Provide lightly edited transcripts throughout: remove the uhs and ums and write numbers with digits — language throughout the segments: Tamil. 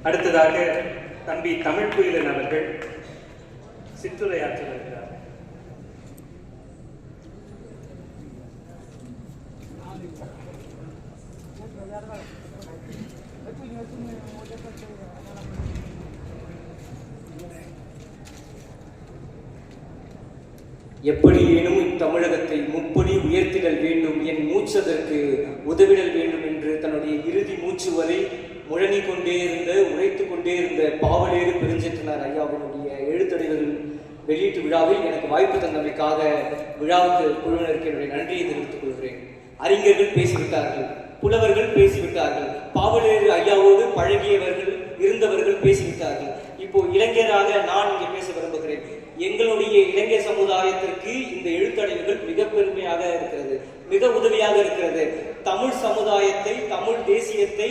அடுத்ததாக தம்பி தமிழ் குயிலன் அவர்கள் சிற்றுரையாற்ற வருகிறார். எப்படியேனும் இத்தமிழகத்தை முப்படி உயர்த்திடல் வேண்டும், என் மூச்சதற்கு உதவிடல் வேண்டும் என்று தன்னுடைய இறுதி மூச்சு வரை முழங்கிக் கொண்டே இருந்த உழைத்துக் கொண்டே இருந்த பாவலேறு பெருஞ்செட்டினார் ஐயாவினுடைய எழுத்தறிதல் வெளியீட்டு விழாவில் எனக்கு வாய்ப்பு தந்தமைக்காக விழாவுக்கு குழுவினருக்கு என்னுடைய நன்றியை தெரிவித்துக் கொள்கிறேன். அறிஞர்கள் பேசிவிட்டார்கள், புலவர்கள் பேசிவிட்டார்கள், பாவலேறு ஐயாவோடு பழகியவர்கள் இருந்தவர்கள் பேசிவிட்டார்கள். இப்போ இளைஞராக நான் இங்கே பேச விரும்புகிறேன். எங்களுடைய இளைஞர் சமுதாயத்திற்கு இந்த எழுத்தடைவுகள் மிக பெருமையாக இருக்கிறது, மிக உதவியாக இருக்கிறது. தமிழ் சமுதாயத்தை, தமிழ் தேசியத்தை,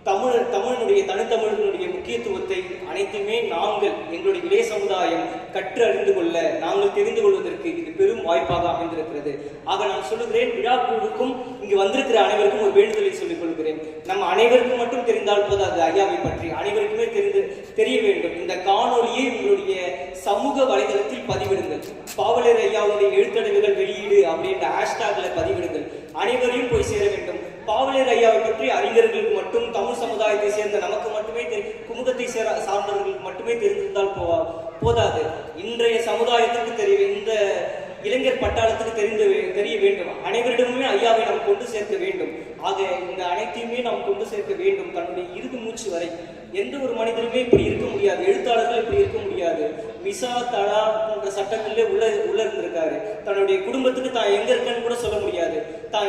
தமிழனுடைய தனித்தமிழனுடைய முக்கியத்துவத்தை அனைத்துமே நாங்கள் எங்களுடைய இளைய சமுதாயம் கற்று அறிந்து கொள்ள, நாங்கள் தெரிந்து கொள்வதற்கு இது பெரும் வாய்ப்பாக அமைந்திருக்கிறது. ஆக நான் சொல்லுகிறேன், விழா குழுவுக்கும் இங்கு வந்திருக்கிற அனைவருக்கும் ஒரு வேண்டுதலை சொல்லிக் கொள்கிறேன். நம்ம அனைவருக்கும் மட்டும் தெரிந்தால் போதாது, ஐயாவை பற்றி அனைவருக்குமே தெரிய வேண்டும். இந்த காணொலியை உங்களுடைய சமூக வலைதளத்தில் பதிவிடுங்கள். பாவலேறு ஐயாவுடைய எழுத்தடைவுகள் வெளியீடு அப்படின்ற ஹேஷ்டாக்ல பதிவிடுங்கள். அனைவரையும் போய் சேர வேண்டும். பாவலேறு ஐயாவை பற்றி அறிஞர்களுக்கு மட்டும், தமிழ் சமுதாயத்தை சேர்ந்த நமக்கு மட்டுமே குமுகத்தை சார்ந்தவர்களுக்கு மட்டுமே தெரிந்திருந்தால் போதாது. இன்றைய சமுதாயத்துக்கு இந்த இளைஞர் பட்டாளத்துக்கு தெரிய வேண்டும். அனைவரிடமுமே ஐயாவை நாம் கொண்டு சேர்க்க வேண்டும். ஆக இந்த அனைத்தையுமே நாம் கொண்டு சேர்க்க வேண்டும். தன்னுடைய இறுதி மூச்சு வரை எந்த ஒரு மனிதனுமே இப்படி இருக்க முடியாது, எழுத்தாளர்கள் இப்படி இருக்க முடியாது. மிசா தடா போன்ற சட்டங்களிலே உள்ள இருந்திருக்காரு. தன்னுடைய குடும்பத்துக்கு தான் எங்க இருக்கன்னு கூட சொல்ல முடியாது. தான்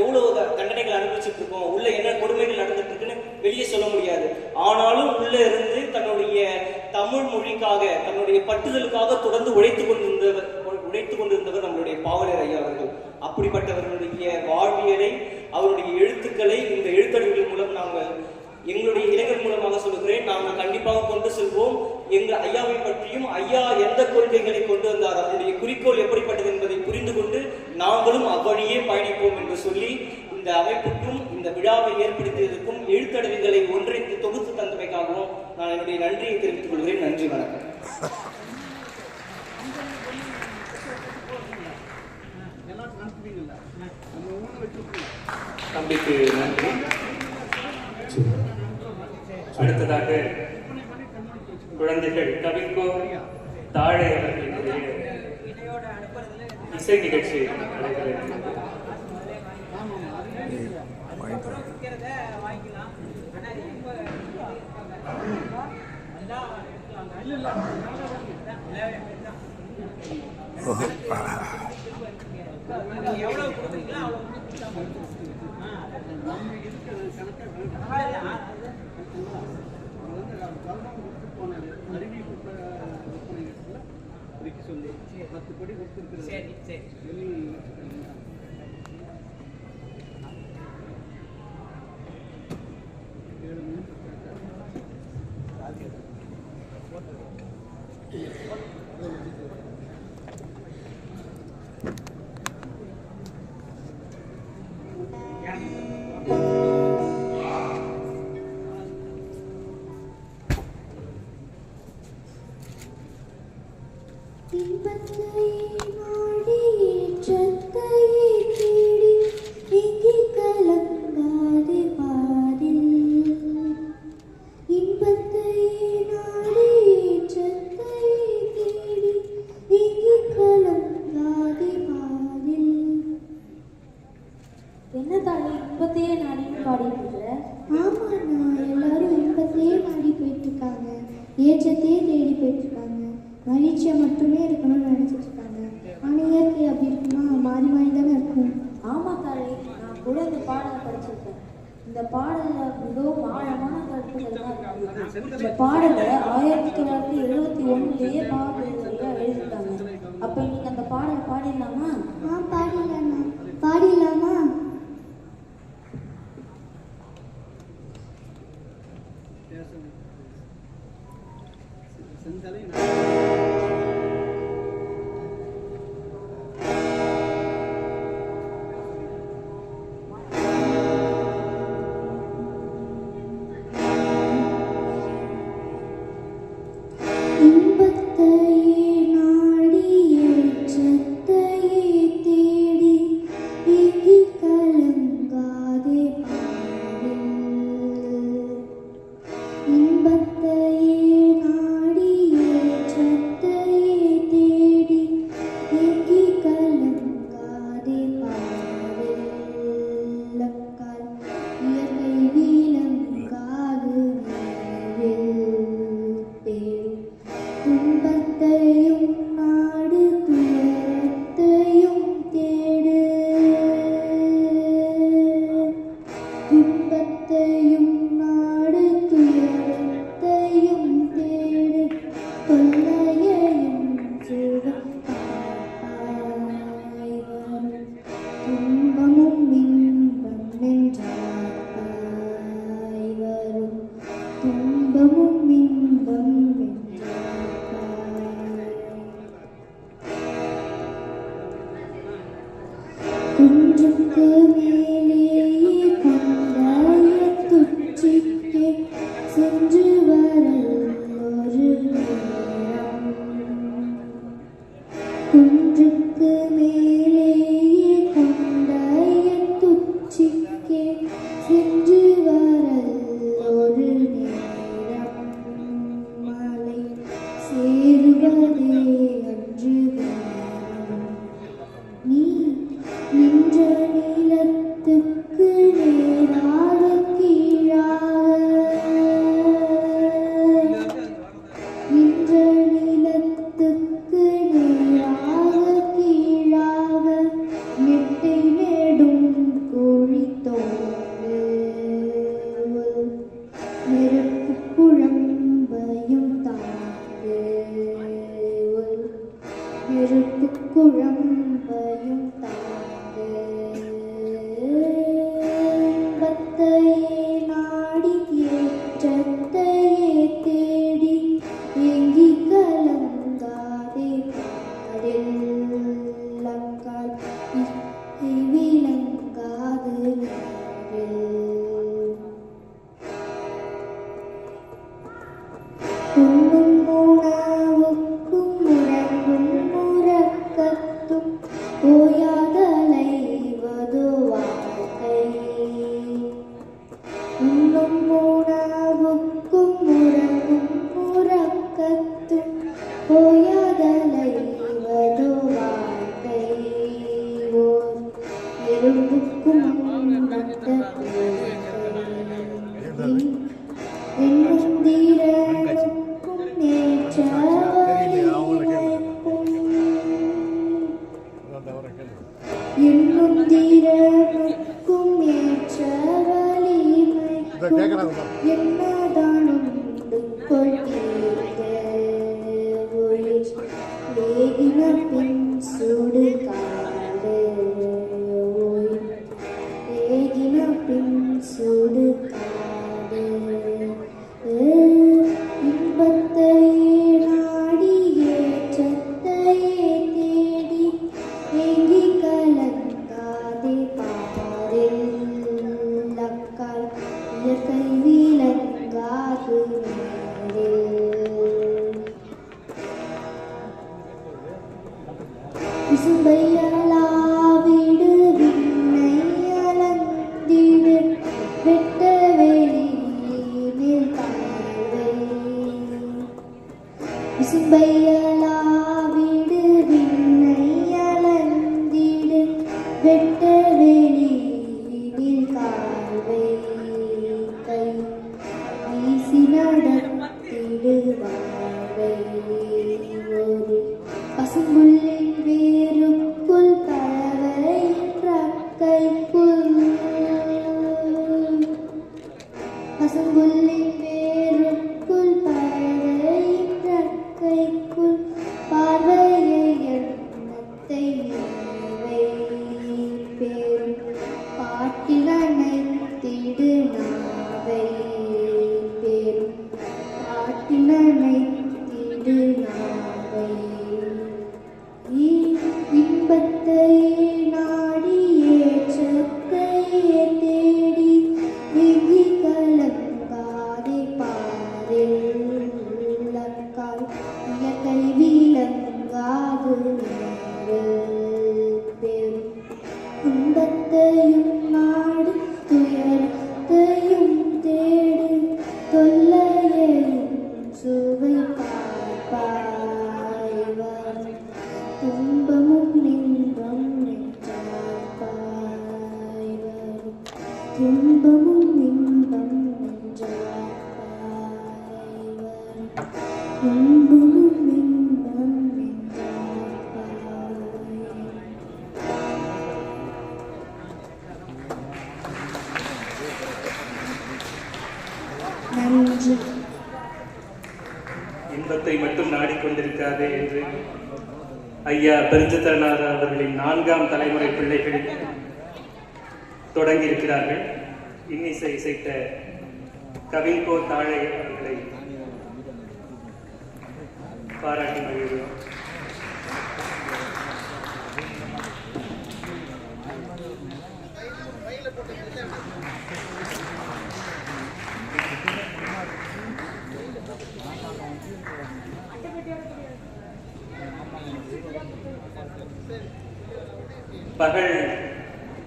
எவ்வளவு தண்டனைகள் அனுபவிச்சுட்டு இருக்கோம், உள்ள என்ன கொடுமைகள் நடந்துட்டு இருக்குன்னு வெளியே சொல்ல முடியாது. ஆனாலும் உள்ள இருந்து தன்னுடைய தமிழ் மொழிக்காக, தன்னுடைய பட்டுதலுக்காக தொடர்ந்து உழைத்துக் கொண்டிருந்தவர் நம்மளுடைய பாவலேறு ஐயா அவர்கள். அப்படிப்பட்டவர்களுடைய வாழ்வியலை, அவருடைய எழுத்துக்களை இந்த எழுத்தறிவுகள் மூலம் நாங்கள் எங்களுடைய இளைஞர் மூலமாக சொல்லுகிறேன், நாங்கள் கண்டிப்பாக கொண்டு செல்வோம். எங்கள் ஐயாவை பற்றியும், ஐயா எந்த கொள்கைகளை கொண்டு வந்தார், அவருடைய குறிக்கோள் எப்படிப்பட்டது என்பதை புரிந்து கொண்டு நாங்களும் அவ்வழியே பயணிப்போம் என்று சொல்லி, இந்த அமைப்புக்கும் இந்த விழாவை ஏற்படுத்தியதற்கும் எழுத்தடைவுகளை ஒன்றைத்து தொகுத்து தந்தமைக்காகவும் நான் என்னுடைய நன்றியை தெரிவித்துக் கொள்கிறேன். நன்றி, வணக்கம். தம்பிக்கு நன்றி. அடுத்ததாக குழந்தைகள் கவிக்கோ தாழை அவர்களுடைய இசை நிகழ்ச்சி நடைபெறுகிறது. சொல்லி 10 கோடி கொடுத்துருக்குறது. சரி சரி. என்ன தாண்டி இன்பத்தையே நாடின்னு பாடிட்டு இருக்கிற? ஆமாண்ணா, எல்லாரும் இன்பத்தையே நாடி போயிட்டு இருக்காங்க, ஏற்றத்தையே தேடி போயிட்டு இருக்காங்க, மகிழ்ச்சியை மட்டுமே இருக்கணும்னு நினைச்சிட்டு இருக்காங்க. ஆனால் இயற்கை அப்படி இருக்குமா? மாறி மாறி தானே இருக்கும். ஆமாம் தாழி, நான் கூட இந்த பாடலை படிச்சிருக்கேன். இந்த பாடலில் மிகவும் ஆழமான கருத்துக்கள் தான் இருக்கு. இந்த பாடலை 1971 பாடல்கள் எழுதிட்டாங்க. அப்போ இன்னைக்கு அந்த பாடலை பாடிடலாமா? பாடிடலாமா? இன்பத்தையும் நாடு துயரத்தையும் தேடு தொல்லையையும் சுவைப்பாய் வரும் துன்பமும் இன்பம் வென்றாய் வரும் துன்பமும் இன்பம் குன்றுக்கு மேலே கொண்டாய துச்சிக்கே சென்று வரல் ஒரு நேரம் குன்றுக்கு மேலே கொண்டாய துச்சிக்கே சென்று வரல் ஒரு நேரம் மலை சேருவதே அன்று நேரம் நீ நின்ற நீளத்துக்கு நேராக கீழாக நின்ற நீளத்துக்கு நேராக கீழாக நெட்டை நெடும் கோழித்தோடு நெருப்பு குழம்பையும் தாக்கு நெருப்பு குழம்பையும் தாக்கு இன்பத்தையே நாடி ஏற்றத்தையே தேடி ஏங்கி கலங்காதே பாரில்லக்கால் இசை விளங்காது நேரில் உண்ணும் உணவுக்கும் உறங்கும் உறக்கத்தும் ஓயாதலைவதோ வாழ்க்கை உண்ணும் உணவுக்கும் உறங்கும் உறக்கத்தும் ஓயாதலைவதோ வாழ்க்கை ஓர் எறும்புக்கும் உண்பட்ட என்னும் தீரனுக்கும் நேற்றவழிமைக்கும் என்னும் தீரனுக்கும் நேற்றவழிமைக்கும் என்னதான் உண்டு கொள்கிறீர்கள் உயிர் ஏகின பின் சுடுகாடு உயிர் ஏகின பின் சுடுகாடு இன்பத்தையே நாடி ஏற்றத்தையே தேடி ஏங்கி கலங்காதே பாரில்லக்கால் இயற்கை விளங்காது நேரில் விசும்பையலாவிடு விண்ணை அலந்திடு வெட்ட வெளியில் பார்வை விசும்பையலாவிடு விண்ணை அலந்திடு வெட்ட வெளியில் பார்வை கை வீசி நடத்திடு வாழ்வை ஒரு பசும்புல்லின் வேருக்குள் பறவை கைக்குள் பசும்புல்லின் வேருக்குள் பறவை கைக்குள் பார்வையை எண்ணத்தை நினைவை பெரும் பாட்டிலனை திடு நாவை பெரும் பாட்டிலனை திடு நாவை இன்பத்தையே நாடி ஏற்றத்தையே தேடி எங்கி கலங்காதே பாரில்லக்கால் இயற்கை விளங்காது நேரில் பெரும் இன்பத்தையும் நாடு துயரத்தையும் தேடு தொல்லையையும் சுவை பார்ப்பாய் வரும் துன்பமும் இன்பம் நெஞ்சார்ப்பாய் வரும் துன்பமும் இன்பம் நெஞ்சார்ப்பாய் வரும் துன்பமும் இன்பம் நெஞ்சார்ப்பாய் நன்றி. இன்பத்தை மட்டும் நாடிக்கொண்டிருக்காதே என்று ஐயா பெருஞ்சித்திரநாதர் அவர்களின் 4ஆம் தலைமுறை பிள்ளைகள் தொடங்கி இருக்கிறார்கள். இன்னிசை இசைத்த கவின்கோ தாழை அவர்களை பாராட்டி மகிழ்கிறோம்.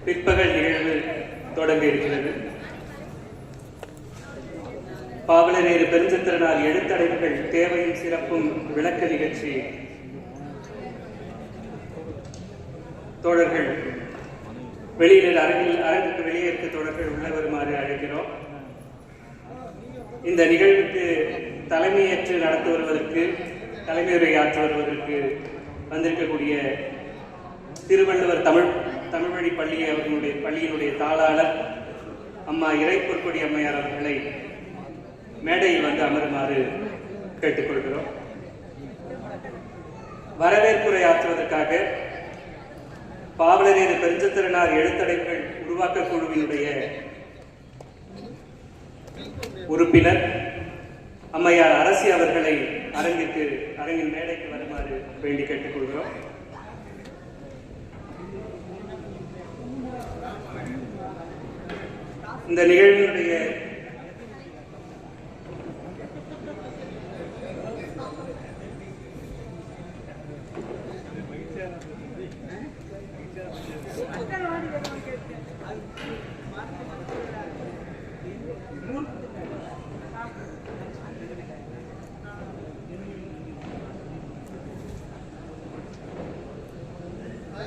பிற்பகல் நிகழ்வு தொடங்க இருக்கிறது. பாவலரேறு பெருஞ்சித்திரனார் எழுத்தடைவுகள் தேவையும் சிறப்பும் விளக்க நிகழ்ச்சி தோழர்கள் வெளியில் அரங்குக்கு வெளியே இருக்க தோழர்கள் உள்ள வருமாறு அழைக்கிறோம். இந்த நிகழ்வுக்கு தலைமையேற்று நடத்தி வருவதற்கு தலைமையுரையாற்றி வருவதற்கு வந்திருக்கக்கூடிய திருவள்ளுவர் தமிழ் வழி பள்ளியினுடைய தாளாளர் அம்மா இறைப்பொற்கொடி அம்மையார் அவர்களை மேடையில் வந்து அமருமாறு கேட்டுக்கொள்கிறோம். வரவேற்புரை ஆற்றுவதற்காக பாவலரேறு பெருஞ்சித்திரனார் எழுத்தடைவுகள் உருவாக்க குழுவினுடைய உறுப்பினர் அம்மையார் அரசி அவர்களை அரங்கின் மேடைக்கு வருமாறு வேண்டி கேட்டுக்கொள்கிறோம். இந்த நிகழ்வினுடைய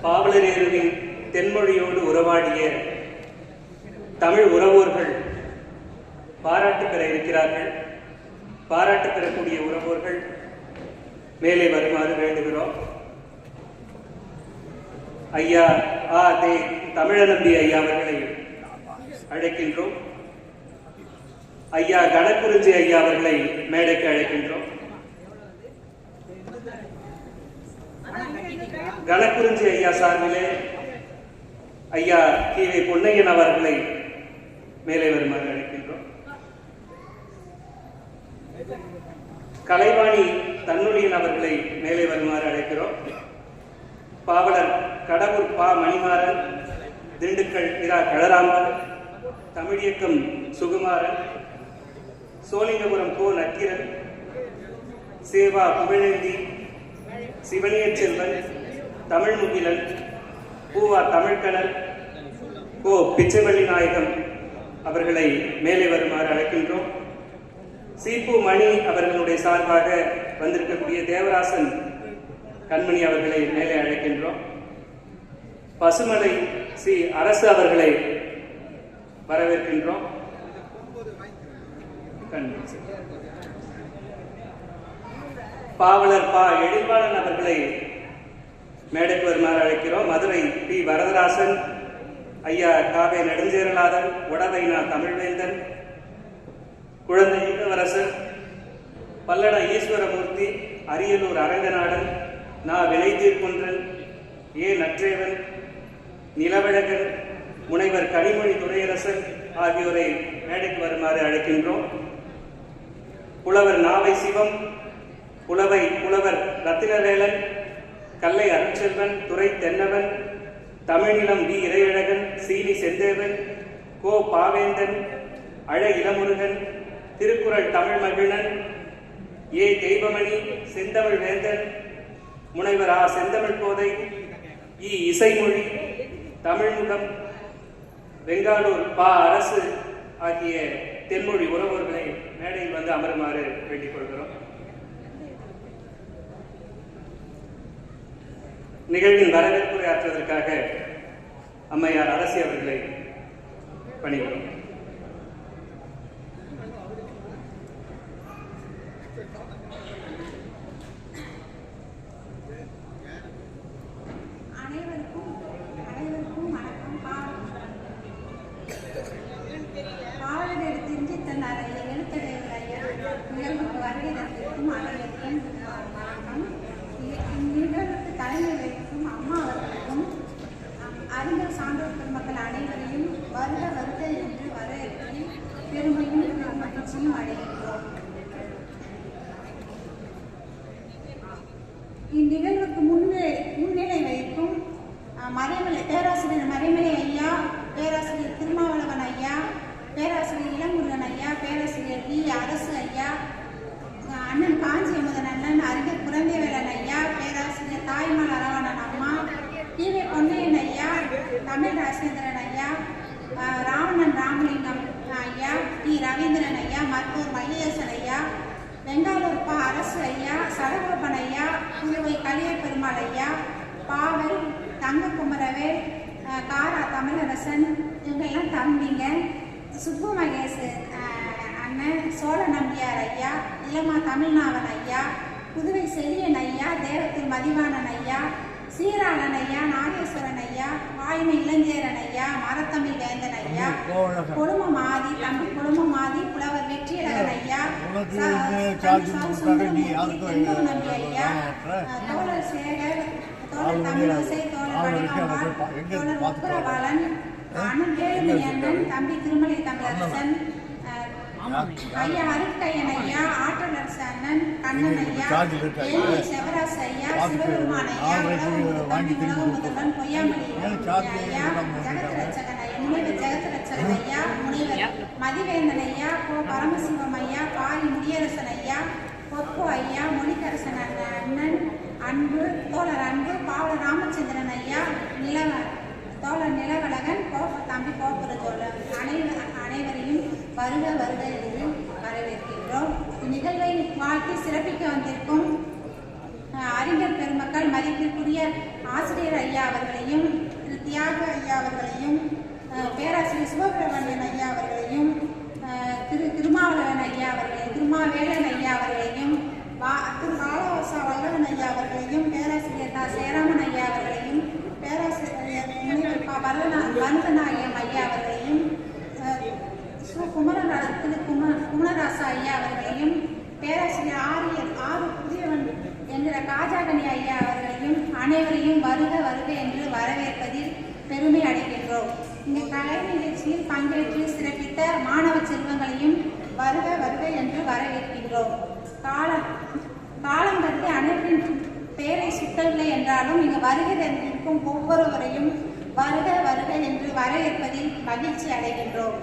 பாவலரேறுவின் தென்மொழியோடு உறவாடிய தமிழ் உறவோர்கள் பாராட்டு பெற இருக்கிறார்கள். பாராட்டு பெறக்கூடிய உறவோர்கள் மேலே வருமாறு வேண்டுகிறோம். ஐயா தமிழநம்பி ஐயா அவர்களை அழைக்கின்றோம். ஐயா கணக்குறிஞ்சி ஐயா அவர்களை மேடைக்கு அழைக்கின்றோம். கணக்குறிஞ்சி ஐயா சார்பிலே ஐயா கீழே பொன்னையன் அவர்களை மேலே வருமாறு அழைக்கின்றோம். கலைவாணி தன்னுடையன் அவர்களை மேலே வருமாறு அழைக்கிறோம். பாவலர் கடவுர் பா மணிமாறன், திண்டுக்கல் இரா கழராம்பர், தமிழியக்கம் சுகுமாரன், சோழிங்கபுரம் கோ நக்கீரன், சேவா புகழேந்தி, சிவனிய செல்வன், தமிழ் முகிலன், பூவா தமிழ்கணல், கோ பிச்சைவள்ளி நாயகம் அவர்களை மேலே வருமாறு அழைக்கின்றோம். சீப்பு மணி அவர்களுடைய சார்பாக வந்திருக்கக்கூடிய தேவராசன் கண்மணி அவர்களை மேலே அழைக்கின்றோம். பசுமலை சி அரசு அவர்களை வரவேற்கின்றோம். பாவலர் பா எழில்வாளன் அவர்களை மேடைக்கு வருமாறு அழைக்கிறோம். மதுரை பி வரதராசன், ஐயா காவே நெடுஞ்சேரலாதன், உடவைனா தமிழ்வேந்தன், குழந்தை இளவரசர், பல்லட ஈஸ்வரமூர்த்தி, அரியலூர் அரங்கநாடன், நா வினைதீர்குன்றன், ஏ நற்றேவன், நிலவழகன், முனைவர் கனிமொழி துரையரசன் ஆகியோரை மேடைக்கு வருமாறு அழைக்கின்றோம். புலவர் நாவை சிவம், புலவர் ரத்தினவேலன், கல்லை அருட்செல்வன், துரை தென்னவன், தமிழிலம் வி இறையழகன், சீனி செந்தேவன், கோ பாவேந்தன், அழ இளமுருகன், திருக்குறள் தமிழ் மகிழன், ஏ தெய்வமணி, செந்தமிழ் வேந்தன், முனைவர் ஆ செந்தமிழ் கோதை, இ இசைமொழி, தமிழ்முகம், வெங்காலூர் பா அரசு ஆகிய தென்மொழி உறவுகளை மேடையில் வந்து அமருமாறு வேண்டிக் கொள்கிறோம். நிகழ்வின் வரவேற்புரை ஆற்றுவதற்காக அம்மையார் அரசி அவர்களை பணிகிறோம். அனைவருக்கும் வணக்கம். பாவலர் தெரிஞ்சு தன்னார் எழுத்தடை மகிழ்ச்சியும் அடைகின்றோம். இந்நிகழ்வுக்கு முன்னிலை வைக்கும் பேராசிரியர் மறைமலை ஐயா, பேராசிரியர் திருமாவளவன் ஐயா, பேராசிரியர் இளங்குருகன் ஐயா, பேராசிரியர் டி அரசு ஐயா, அண்ணன் காஞ்சி அமுதன் அண்ணன், அறிஞர் குழந்தைவேலன் ஐயா, பேராசிரியர் தாய்மல் அரவணன் அம்மா, டிவே பொன்னையன் ஐயா, தமிழ் ராசேந்திரன் ஐயா, ராவணன் ராமலிங்கம் ஐயா, டி ரவீந்திரன் ஐயா, மருத்துவர் மல்லிகேசன் ஐயா, வெங்காலூர் பா அரசு ஐயா, சடகோபன் ஐயா, புதுவை கலிய பெருமாள் ஐயா, பாவல் தங்க குமரவேல், காரா தமிழரசன், இவங்கெல்லாம் தம்பிங்க, சுப்பு மகேஷ் அண்ணன், சோழ நம்பியார் ஐயா, இளமா தமிழ்நாவன் ஐயா, புதுவை செழியன் ஐயா, தேவத்தூர் மதிவாணன் ஐயா, சீராளன் ஐயா, நாகேஸ்வரன் ஐயா, வாய்மை இளஞ்சேரன் ஐயா, மரத்தமிழ் வேந்தன் ஐயா, கொழும மாதி தம்பி கொழும மாதி, புலவர் வெற்றியழகன் ஐயா, நம்பி ஐயா, தோழர் சேகர், தோழர் தமிழிசை, தோழர் வடிவமார், தோழர் உக்கரபாலன், அண்ணன் வேலுமணி அண்ணன், தம்பி திருமலை தமிழரசன் ஐயா, அருட்கையன் ஐயா, ஆற்றலரசு அண்ணன், கண்ணன் ஐயா, செவராசு ஐயா, சிவபெருமான் ஐயா, தம்பி முதல்வன் பொய்யாமணி ஐயா, ஜெகத்ரட்சகன் ஐயா, முனைவர் ஜெகத்ரட்சகன் ஐயா, முனைவர் மதிவேந்தன் ஐயா, கோ பரமசிவம் ஐயா, பாரி முடியரசன் ஐயா, பொப்பு ஐயா, மொழிக்கரசன் அண்ணன், அன்பு தோழர் அன்பு, பாவலர் ராமச்சந்திரன் ஐயா, தோழர் நிலவழகன், தம்பி கோபுர தோழர் அனைவரையும் வருக வருக என்று வரவேற்கின்றோம். இந்நிகழ்வை வாழ்த்தி சிறப்பிக்க வந்திருக்கும் அறிஞர் பெருமக்கள், மதிப்பிற்குரிய ஆசிரியர் ஐயா அவர்களையும், திரு தியாக ஐயா அவர்களையும், பேராசிரியர் சிவபிரமணியன் ஐயா அவர்களையும், திருமாவளவன் ஐயா அவர்களையும், திருமாவேலன் ஐயா அவர்களையும், திரு பாலவாசா வல்லவன் ஐயா அவர்களையும், பேராசிரியர் சேராமன் ஐயா அவர்களையும், பேராசிரியர் வரதநாயகம் ஐயா அவர்களையும், குமரராசா ஐயா அவர்களையும், பேராசிரியர் ஆறு புதியவன் என்கிற காஜாகனி ஐயா அவர்களையும் அனைவரையும் வருக வருக என்று வரவேற்பதில் பெருமை அடைகின்றோம். இந்த கலை நிகழ்ச்சியில் பங்கேற்று சிறப்பித்த மாணவ செல்வங்களையும் வருக வருக என்று வரவேற்கின்றோம். காலம் கருதி அனைவரின் பெயரை சுட்டவில்லை என்றாலும் இங்கு வருகை இருக்கும் ஒவ்வொருவரையும் வருக வருக என்று வரவேற்பதில் மகிழ்ச்சி அடைகின்றோம்.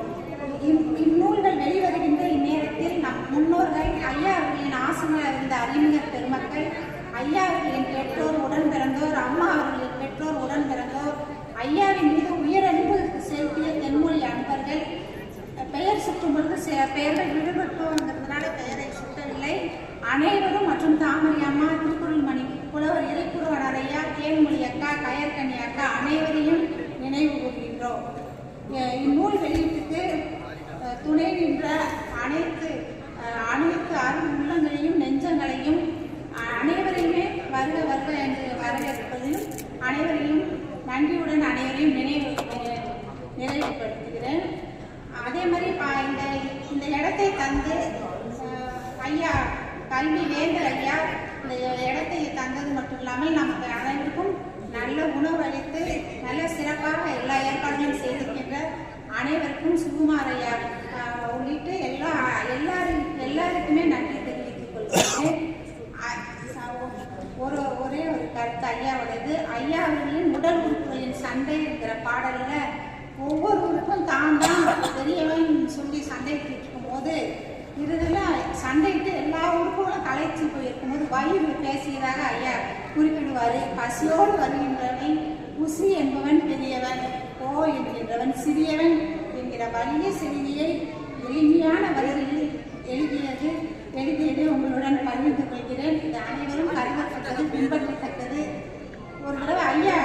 இந்நூல்கள் வெளிவருகின்ற இந்நேரத்தில் நம் முன்னோர்கள் ஐயா அவர்களின் ஆசிரியர் இருந்த அறிஞர் பெருமக்கள், ஐயா அவர்களின் பெற்றோர் உடன் பிறந்தோர், அம்மா அவர்களின் பெற்றோர் உடன் பிறந்தோர், ஐயாவின் மீது உயரன்பு செலுத்திய தென்மொழி அன்பர்கள், பெயர் சுற்றும் பொழுது சில பெயர்கள் விடுபட்டோங்கிறதுனால பெயரை சுட்டவில்லை. அனைவரும் மற்றும் தாமரை அம்மா, திருக்குறள்மணி, புலவர் இறைக்குருவனார் ஐயா, தேன்மொழி அக்கா, கயற்கனி அக்கா அனைவரையும் நினைவு கூறுகின்றோம். இந்நூல் வெளியீட்டுக்கு துணை நின்ற அனைத்து அருள் உள்ளங்களையும் நெஞ்சங்களையும் அனைவரையுமே வருக வருக என்று வரவேற்பதிலும் அனைவரையும் நன்றியுடன் அனைவரையும் நிறைவுபடுத்துகிறேன். அதே மாதிரி இந்த இடத்தை தந்து ஐயா கல்வி வேந்தர் ஐயா இந்த இடத்தை தந்தது மட்டும் இல்லாமல் நமக்கு அனைவருக்கும் நல்ல உணவு அளித்து நல்ல சிறப்பாக எல்லா ஏற்பாடுகளும் செய்திருக்கின்ற அனைவருக்கும் சுகுமார் ஐயா உள்ளிட்டு எல்லாருக்குமே நன்றி தெரிவித்துக் கொள்கிறேன். ஒரே ஒரு கருத்து ஐயாவுடையது. ஐயா அவர்களின் உடல் உறுப்புகளின் சண்டை என்கிற பாடல்ல ஒவ்வொரு உறுப்பும் தான் பெரியவன் சொல்லி சண்டைட்டு இருக்கும் போது இறுதியில் சண்டைட்டு எல்லா உறுப்புகளும் கலைச்சி போயிருக்கும் போது வயிறு பேசியதாக ஐயா குறிப்பிடுவார். பசியோடு வருகின்றவன் உசி என்பவன் பெரியவன், ஓ என்கின்றவன் சிறியவன் என்கிற வலிய செய்தியை எளிமையான வழியில் எழுதியது உங்களுடன் பகிர்ந்து கொள்கிறேன். இது அனைவரும் கருதத்தக்கது, பின்பற்றத்தக்கது. ஒரு தடவை ஐயா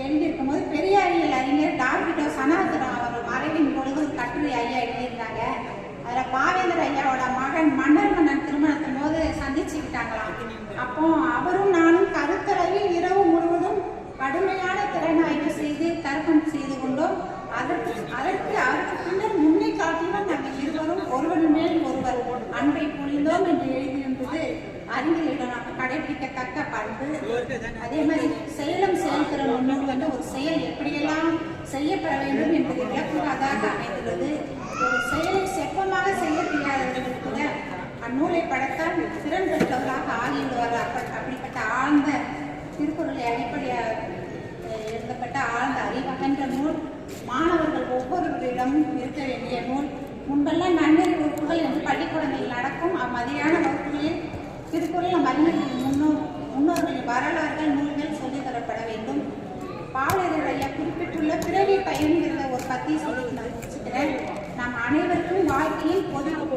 எழுதியிருக்கும் போது பெரியாரியல் அறிஞர் டாக்டர் சனாதனம் அவர் மறைவின் பொழுது ஒரு கட்டுரை ஐயா எழுதியிருந்தாங்க. அதில் பாவேந்தர் ஐயாவோட மகன் மன்னன் திருமணத்தின் போது சந்திச்சுக்கிட்டாங்களாம். அப்போ அவரும் நானும் கருத்தளவில் இரவு முழுவதும் கடுமையான திறனாய்வு செய்து தர்க்கம் செய்து கொண்டோம். அவருக்கு பின்னர் முன்னே காட்டிலும் நாங்கள் இருவரும் ஒருவர் மேல் ஒருவர் அன்பை பொழிந்தோம் என்று எழுதியிருந்தது அறிஞர்களிடம் நாம் கடைபிடிக்கத்தக்க பண்பு. அதே மாதிரி செயல்திறன் முன்னோடு ஒரு செயல் எப்படியெல்லாம் செய்யப்பட வேண்டும் என்பதை விளக்குவதாக அமைந்துள்ளது. ஒரு செயலை செப்பமாக செய்ய நூலை படைத்தால் திறன் பெற்றவர்களாக ஆகிவிடுவார்கள். அப்படிப்பட்ட ஆழ்ந்த திருக்குறளை அடிப்படையாக எழுதப்பட்ட ஆழ்ந்த அறிவகன்ற நூல் மாணவர்கள் ஒவ்வொருவரிடமும் இருக்க வேண்டிய நூல். முன்பெல்லாம் நன்னறி வகுப்புகள் என்று பள்ளிக்கூடங்களில் நடக்கும். அம்மதியான வகுப்புகளில் திருக்குறள் அறிஞர்களின் முன்னோர்களின் வரலாறுகள் நூல்கள் சொல்லித் தரப்பட வேண்டும். பாவலர் ஐயா குறிப்பிட்டுள்ள பிறவி பயன்கிற ஒரு பத்தி சொல்லி நான் முடிச்சுக்கிறேன். நம் அனைவருக்கும் வாழ்க்கையில்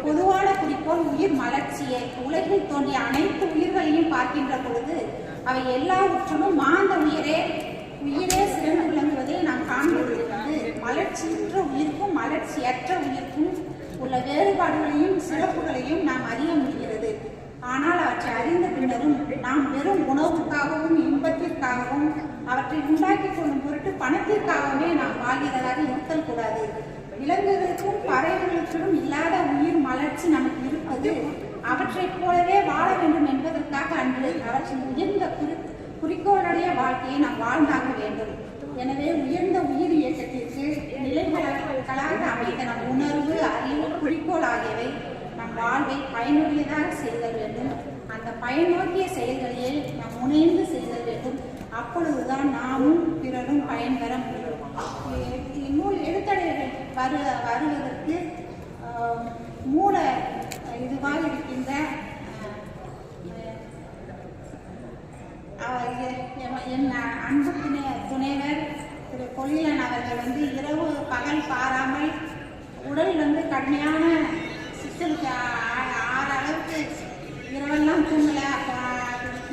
பொதுவான குறிக்கோள் உயிர் மலர்ச்சியை. உலகில் தோன்றிய அனைத்து உயிர்களையும் பார்க்கின்ற பொழுது அவை எல்லாவற்றிலும் மாந்த உயிரே சிறந்து விளங்குவதை நாம் காண்பதிலிருந்து மலர்ச்சியற்ற உயிருக்கும் மலர்ச்சியற்ற உயிருக்கும் உள்ள வேறுபாடுகளையும் சிறப்புகளையும் நாம் அறிய முடிகிறது. ஆனால் அவற்றை அறிந்த பின்னரும் நாம் வெறும் உணவுக்காகவும் இன்பத்திற்காகவும் அவற்றை உண்டாக்கி கொள்ளும் பொருட்டு பணத்திற்காகவே நாம் வாழ்கிறதாக இருத்தல் கூடாது. விலங்குகளுக்கும் பறவைகளுக்கும் இல்லாத உயிர் மலர்ச்சி நமக்கு இருப்பது அவற்றைப் போலவே வாழ வேண்டும் என்பதற்காக அன்று அவற்றின் உயர்ந்த குறிக்கோளுடைய வாழ்க்கையை நாம் வாழ்ந்தாக வேண்டும். எனவே உயர்ந்த உயிர் இயக்கத்திற்கு நிலைகளாக அமைந்த நம் உணர்வு, அறிவு, குறிக்கோள் ஆகியவை நம் வாழ்வை பயனுடையதாக செய்தல் வேண்டும். அந்த பயனோக்கிய செயல்களையே நாம் முனைந்து செய்தல் வேண்டும். அப்பொழுதுதான் நாமும் பிறரும் பயன்பெற முடியும். இந்நூல் எழுத்தடைகள் வருவதற்கு மூல இதுவாக இருக்கின்ற என் அன்பு துணைவர் திரு பொழிலன் அவர்கள் இரவு பகல் பாராமல் உடல் கடுமையான சிக்கலுக்கு ஆற அளவுக்கு இரவெல்லாம் தூங்கலை.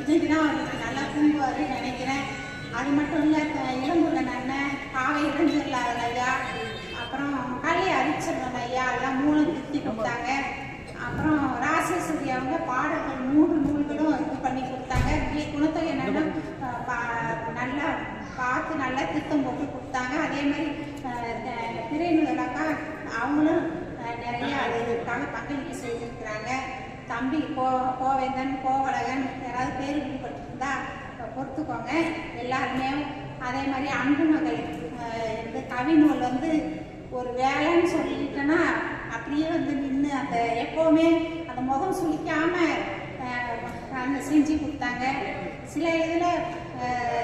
இன்னைக்குதான் அவருக்கு நல்லா தூங்குவார் நினைக்கிறேன். அது மட்டும் இல்லை, இளம்புடன் அண்ணன், காவை இளைஞர்கள் ஐயா, அப்புறம் கலை அரிச்சவன் ஐயா எல்லாம் மூலம் திருத்தி கொடுத்தாங்க. அப்புறம் ராசேஸ்வரி அவங்க பாடல்கள் 3 நூல்களும் இது பண்ணி கொடுத்தாங்க. குணத்தொகை என்னன்னா நல்லா பார்த்து நல்லா திட்டம் போட்டு கொடுத்தாங்க. அதே மாதிரி திரைநூலாக்கா அவங்களும் நிறைய அதுக்காக பங்களிப்பு செய்திருக்கிறாங்க. தம்பி கோவேந்தன், கோவலகன் யாராவது பேர் விடுபட்டிருந்தா பொறுத்துக்கோங்க எல்லாருமே. அதே மாதிரி அன்பு மகள் இந்த கவிநூல் ஒரு வேலைன்னு சொல்லிட்டேன்னா அப்படியே நின்று அந்த எப்போவுமே அந்த முகம் சுழிக்காம அந்த செஞ்சு கொடுத்தாங்க. சில இதில்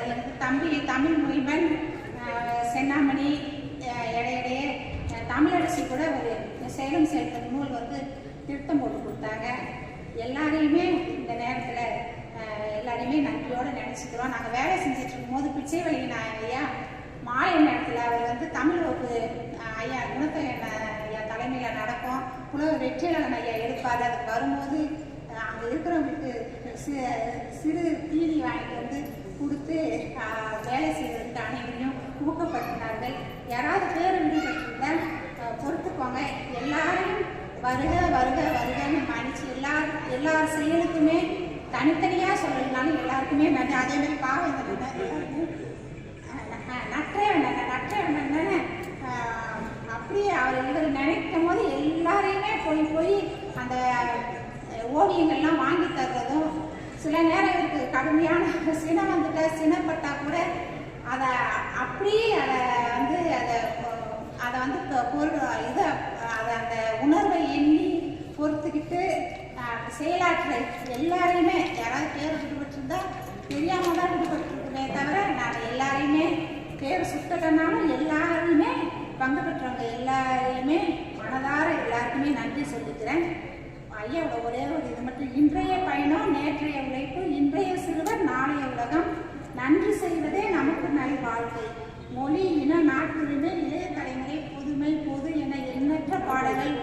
எனக்கு தம்பி தமிழ் மொழிமன், சென்னாமணி, இடையிடையே தமிழரசி கூட ஒரு சேலம் சேர்த்த நூல் திருத்தம் போட்டு கொடுத்தாங்க. எல்லாரையுமே இந்த நேரத்தில் எல்லாரையுமே நன்றியோடு நினச்சிக்கிறோம். நாங்கள் வேலை செஞ்சுட்டு இருக்கும்போது பிச்சை வழியின ஐயா மாலை நேரத்தில் அவர் தமிழ் வகுப்பு ஐயா குணத்தொகை ஐயா தலைமையில் நடக்கும். புலவர் வெற்றியாளன் ஐயா எடுப்பார். அதுக்கு வரும்போது அங்கே இருக்கிறவங்களுக்கு சிறு தீனி வாங்கிட்டு கொடுத்து வேலை செய்வதற்கு அனைவரையும் ஊக்கப்படுத்தினார்கள். யாராவது பேர் விடுபட்டிருந்தால் பொறுத்துக்கோங்க. எல்லாரையும் வருக வருக வருகன்னு மன்னிச்சு எல்லார் செயலுக்குமே தனித்தனியாக சொல்லணும்னாலும் எல்லாருக்குமே நன்றி. அதே மாதிரி பாவேந்தன் நற்றேவன் தானே அப்படியே இவர் நினைக்கும் போது எல்லாரையுமே போய் அந்த ஓவியங்கள்லாம் வாங்கி தர்றதும், சில நேரம் இவருக்கு கடுமையான சினம் சினப்பட்டா கூட அதை அப்படியே அதை அந்த உணர்வை எண்ணி பொறுத்துக்கிட்டு செயலாற்ற எல்லாரையுமே யாராவது பேர் விடுபட்டிருந்தா தெரியாம தான் விடுபட்டிருக்குமே தவிர நான் எல்லாரையுமே பேர் சுட்டனாலும் எல்லாரையுமே பங்கு பெற்றவங்க எல்லாரையுமே மனதார எல்லாருக்குமே நன்றி சொல்லிக்கிறேன். ஐயாவோட ஒரே ஒரு இது மட்டும், இன்றைய பயணம் நேற்றைய உழைப்பு, இன்றைய சிறுவர் நாளைய உலகம், நன்றி செய்வதே நமக்கு நல் வாழ்க்கை, மொழி இன நாட்டுரிமை இளைய தலைமுறை புதுமை பொது என எண்ணற்ற பாடல்கள்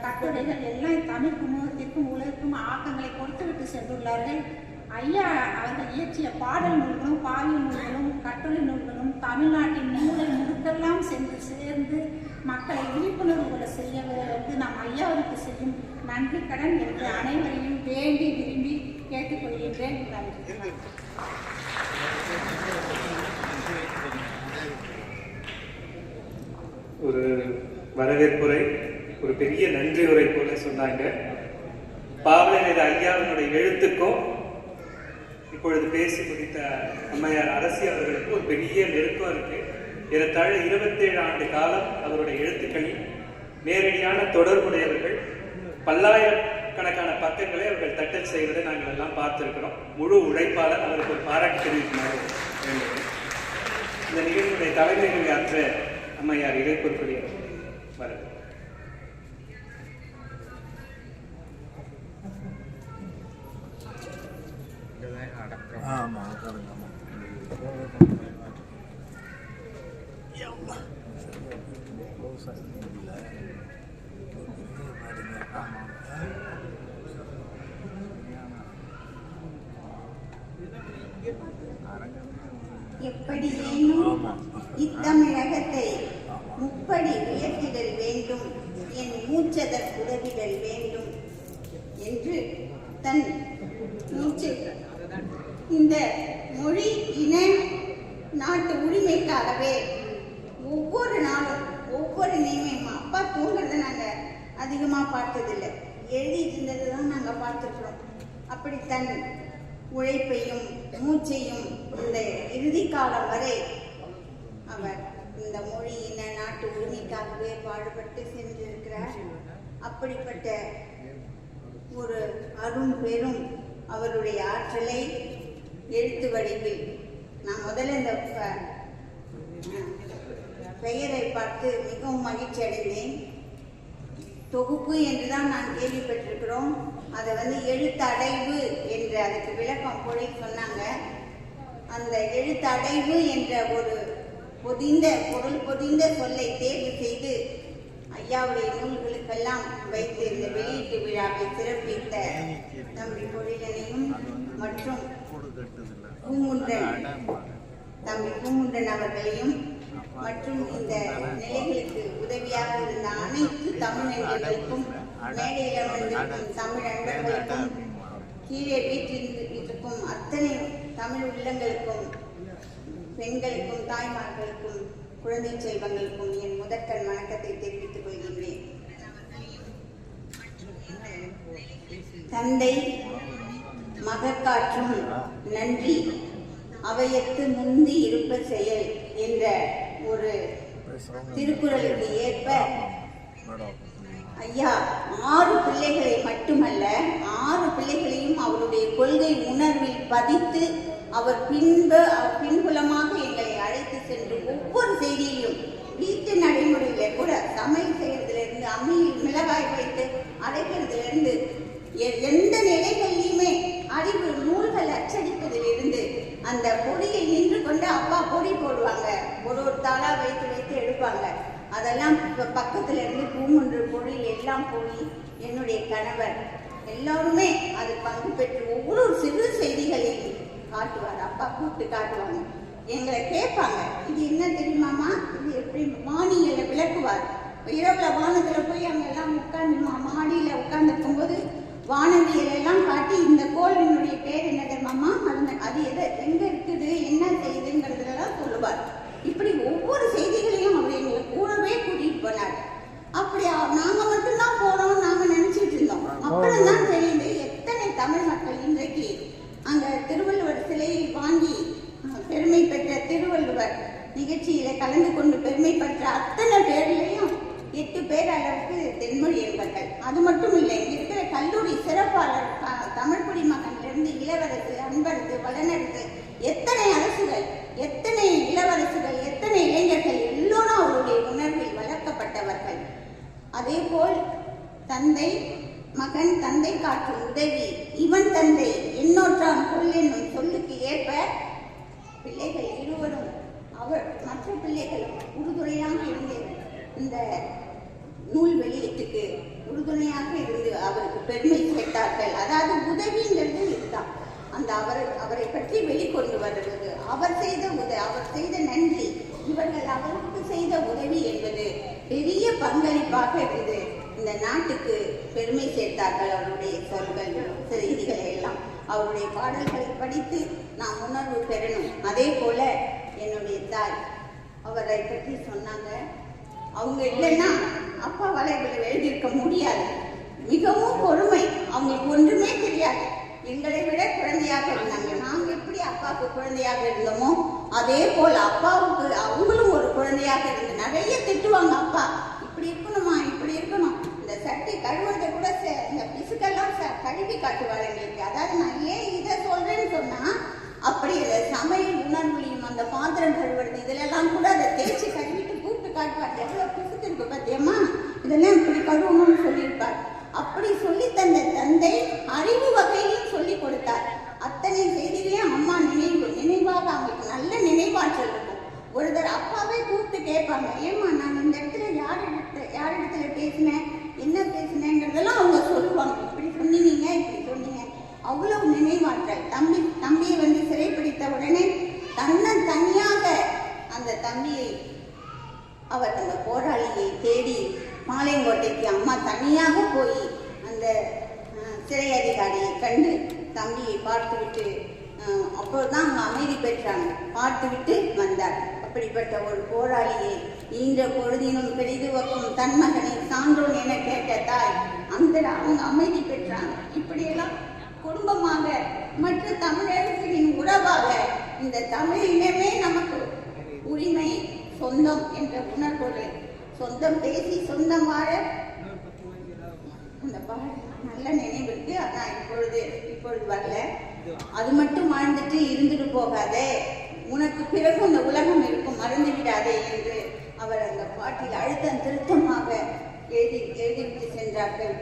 கட்டுரைகள் எல்லாம் தமிழ் சமூகத்திற்கும் உலகிற்கும் ஆக்கங்களை கொடுத்துவிட்டு சென்றுள்ளார்கள். ஐயா அவர்கள் இயற்றிய பாடல் நூல்களும் பாவிய நூல்களும் கட்டுரை நூல்களும் தமிழ்நாட்டின் மூலை முழுக்கெல்லாம் சேர்ந்து மக்களை விழிப்புணர்வு கொள்ள செய்ய நாம் ஐயாவிற்கு செய்யும் நன்றி கடன் என்று அனைவரையும் வேண்டி விரும்பி கேட்டுக்கொள்கின்றேன். நன்றி. ஒரு வரவேற்புரை, ஒரு பெரிய நன்றி உரை போல சொன்னாங்க. பாவலர் ஐயாவினுடைய எழுத்துக்கும் இப்பொழுது பேசி முடித்த அம்மையார் அரசி அவர்களுக்கு ஒரு பெரிய நெருக்கம் இருக்கு. ஏறத்தாழ 27 ஆண்டு காலம் அவருடைய எழுத்துக்களில் நேரடியான தொடர்புடையவர்கள். பல்லாயிரக்கணக்கான நூற்றுக்கணக்கான பக்கங்களை அவர்கள் தட்டல் செய்வதை நாங்கள் எல்லாம் பார்த்திருக்கிறோம். முழு உழைப்பாளர், அவருக்கு ஒரு பாராட்டு தெரிவிக்குமாறு வேண்டுகிறேன். இந்த நிகழ்வுடைய தலைமைகளை ஆற்ற அம்மையார் இடைப்பொருட்கள் வருகிறார். எப்படியேனும் இத்தமிழகத்தை முப்படி உயர்த்திடல் வேண்டும், என் மூச்சதற்குதவிடல் வேண்டும் என்று தன் மூச்சு இந்த மொழி இன நாட்டு உரிமைக்காகவே ஒவ்வொரு நாளும் ஒவ்வொரு நிலைமையும் அப்பா தூங்குறத நாங்கள் அதிகமாக பார்த்ததில்லை, எழுதிட்டு இருந்தது தான் நாங்கள் பார்த்துருக்குறோம். அப்படி தன் உழைப்பையும் மூச்சையும் இந்த இறுதி காலம் வரை அவர் இந்த மொழி இன நாட்டு உரிமைக்காகவே பாடுபட்டு சென்றிருக்கிறார். அப்படிப்பட்ட ஒரு அரும் பெரும் அவருடைய ஆற்றலை எழுத்து வடிவில் நான் முதல்ல இந்த பெயரை பார்த்து மிகவும் மகிழ்ச்சி அடைந்தேன். தொகுப்பு என்றுதான் நான் கேள்விப்பட்டிருக்கிறோம். அதை எழுத்தடைவு என்று அதுக்கு விளக்கம் போய் சொன்னாங்க. அந்த எழுத்தடைவு என்ற ஒரு பொருள் பொதிந்த சொல்லை தேர்வு செய்து ஐயாவுடைய நூல்களுக்கெல்லாம் வைத்து இந்த வெளியீட்டு விழாவை சிறப்பித்த தம்பி பொழிலனையும் மற்றும் தம்பி பூமுன்றன் அவர்களையும் மற்றும் இந்த நிலைகளுக்கு உதவியாக இருந்த அனைத்து தமிழ் நெஞ்சங்களுக்கும், மேடையில் அமர்ந்திருக்கும் தமிழ் அன்பர்களுக்கும், கீழே வீட்டில் இருக்கும் அத்தனை தமிழ் உள்ளங்களுக்கும், பெண்களுக்கும், தாய்மார்களுக்கும், குழந்தை செல்வங்களுக்கும் என் முதற்கண் வணக்கத்தை தெரிவித்துக் கொள்கின்றேன். தந்தை மகக்காற்றும் நன்றி அவையத்து முந்தி இருப்ப செயல் என்ற ஒரு திருக்குறளுக்கு ஏற்ப ஐயா 6 பிள்ளைகளை மட்டுமல்ல 6 பிள்ளைகளையும் அவருடைய கொள்கை உணர்வில் பதித்து அவர் பின்புலமாக எங்களை அழைத்து சென்று ஒவ்வொரு செய்தியிலும் வீட்டு நடைமுறையில கூட சமையல் செய்யறதுலேருந்து அம்மியில் மிளகாய் வைத்து அரைக்கிறதுலேருந்து எந்த நிலைகளிலுமே அறிவு நூல்கள் அச்சடிப்பதிலிருந்து அந்த பொடியை நின்று கொண்டு அப்பா பொடி போடுவாங்க, ஒரு தாளா வைத்து வைத்து எடுப்பாங்க. அதெல்லாம் பக்கத்துல இருந்து பூமுன்று பொடியில் எல்லாம் போய் என்னுடைய கணவர் எல்லாருமே அது பங்கு பெற்று ஒவ்வொரு சிறு செய்திகளையும் காட்டுவார். அப்பா கூப்பிட்டு காட்டுவாங்க, எங்களை கேட்பாங்க, இது என்ன தெரியுமாமா, இது எப்படி மானியில விளக்குவார். இரவுல வானத்துல போய் அங்கெல்லாம் உட்காந்து மாடியில உட்கார்ந்துருக்கும் போது வானவியல் எல்லாம் காட்டி இந்த கோளினுடைய பேர் என்ன தெரியுமாமா, அது எங்க இருக்குது, என்ன செய்யுதுங்கிறதுலாம் சொல்லுவார். இப்படி ஒவ்வொரு செய்திகளையும் அவர் எங்களை கூடவே கூட்டிட்டு போனார். அப்படி நாங்க மட்டும்தான் போறோம் நாங்க நினைச்சிட்டு இருந்தோம். அப்புறம் தான் தெரியுது எத்தனை தமிழ் மக்கள் இன்றைக்கு அங்க திருவள்ளுவர் சிலையை வாங்கி பெருமை பெற்ற திருவள்ளுவர் நிகழ்ச்சியில கலந்து கொண்டு பெருமை பெற்ற அத்தனை பேர்லையும் 8 பேர் அளவுக்கு தென்மொழி என்பர்கள். அது மட்டும் இல்லை, இங்க இருக்கிற கல்லூரி சிறப்பாளர் தமிழ் குடிமகனிலிருந்து இளவரசு, அன்பரசு, வளனரசு, எத்தனை அரசுகள், எத்தனை இளவரசுகள், எத்தனை இளைஞர்கள் எல்லோரும் அவருடைய உணர்வில் வளர்க்கப்பட்டவர்கள். அதே போல் தந்தை மகன் தந்தை காட்டும் உதவி, இவன் தந்தை என்னோற்றான் கொள் என்னும் சொல்லுக்கு ஏற்ப பிள்ளைகள் இருவரும் அவர் மற்ற பிள்ளைகளும் உறுதுணையாக இருந்து இந்த நூல் வெளியீட்டுக்கு உறுதுணையாக இருந்து அவருக்கு பெருமை சேர்த்தார்கள். அதாவது உதவிங்கிறது இதுதான். அந்த அவரை பற்றி வெளிக்கொண்டு வருவது, அவர் செய்த நன்றி, இவர்கள் அவருக்கு செய்த உதவி என்பது பெரிய பங்களிப்பாக இருந்து இந்த நாட்டுக்கு பெருமை சேர்த்தார்கள். அவருடைய சொல்கள் செய்திகளை எல்லாம் அவருடைய பாடல்களை படித்து நாம் உணர்வு பெறணும். அதே போல என்னுடைய தாய் அவரை பற்றி சொன்னாங்க, அவங்க இல்லைன்னா அப்பாவால் இவங்களை எழுதியிருக்க முடியாது. மிகவும் பொறுமை, அவங்களுக்கு ஒன்றுமே தெரியாது. எங்களை விட குழந்தையாக இருந்தாங்க. நாங்கள் எப்படி அப்பாவுக்கு குழந்தையாக இருந்தோமோ அதே போல் அப்பாவுக்கு அவங்களும் ஒரு குழந்தையாக இருந்து நிறைய திட்டுவாங்க. அப்பா இப்படி இருக்கணுமா, இப்படி இருக்கணும், இந்த சட்டை கழுவுறதை கூட இந்த பிசுக்கெல்லாம் எழுப்பி காட்டுவாள் எங்களுக்கு. அதாவது நான் ஏன் இதை சொல்றேன்னு சொன்னா, அப்படி இல்லை சமையல் உணர்வுலையும் அந்த பாத்திரம் கழுவுறது இதிலெல்லாம் கூட அதை தேய்ச்சி கழுவிட்டு கூப்பிட்டு காட்டுவார். எவ்வளோ பிசுக்கு இருக்கு பார்த்தியம்மா, இதெல்லாம் இப்படி கழுவணும்னு சொல்லியிருப்பார். அப்படி சொல்லி தந்த தந்தை அறிவு வகையிலும் சொல்லி கொடுத்தார். அத்தனை செய்திகளையும் அம்மா நினைவாக அவங்களுக்கு நல்ல நினைவாற்றல் இருக்கும். ஒரு தடவை அப்பாவே கூப்பிட்டு கேட்பாங்க, ஏம்மா நான் இந்த இடத்துல யார் இடத்துல பேசினேன், என்ன பேசினேங்கிறதெல்லாம் அவங்க சொல்லுவாங்க. இப்படி சொன்னீங்க இப்படி சொன்னீங்க. அவ்வளவு நினைவாற்றல். தம்பியை வந்து சிறைப்பிடித்த உடனே தனியாக அந்த தம்பியை அவர் அந்த போராளியை தேடி பாளையங்கோட்டைக்கு அம்மா தனியாக போய் அந்த சிறை அதிகாரியை கண்டு தம்பியை பார்த்துவிட்டு அப்போதான் அவங்க அமைதி பெற்றாங்க. பார்த்துவிட்டு வந்தார். அப்படிப்பட்ட ஒரு போராளியை ஈன்ற பொழுதினும் பெரிதுவக்கும் தன் மகனை சான்றோன் என கேட்ட தாய் அவங்க அமைதி பெற்றாங்க. இப்படியெல்லாம் குடும்பமாக மற்ற தமிழர்களின் உறவாக இந்த தமிழ் இனமே நமக்கு உரிமை சொந்தம் என்ற உணர்வோடு சொந்தம் பேசி சொந்தம் வாழ அந்த நல்ல நினைவிற்கு. ஆனால் இப்பொழுது வரல. அது மட்டும் வாழ்ந்துட்டு இருந்துட்டு போகாதே, உனக்கு பிறகு அந்த உலகம் இருக்கும், மறந்து விடாதே என்று அவர் அந்த பாட்டில் அழுத்தம் திருத்தமாக எழுதிவிட்டு சென்றார்கள்.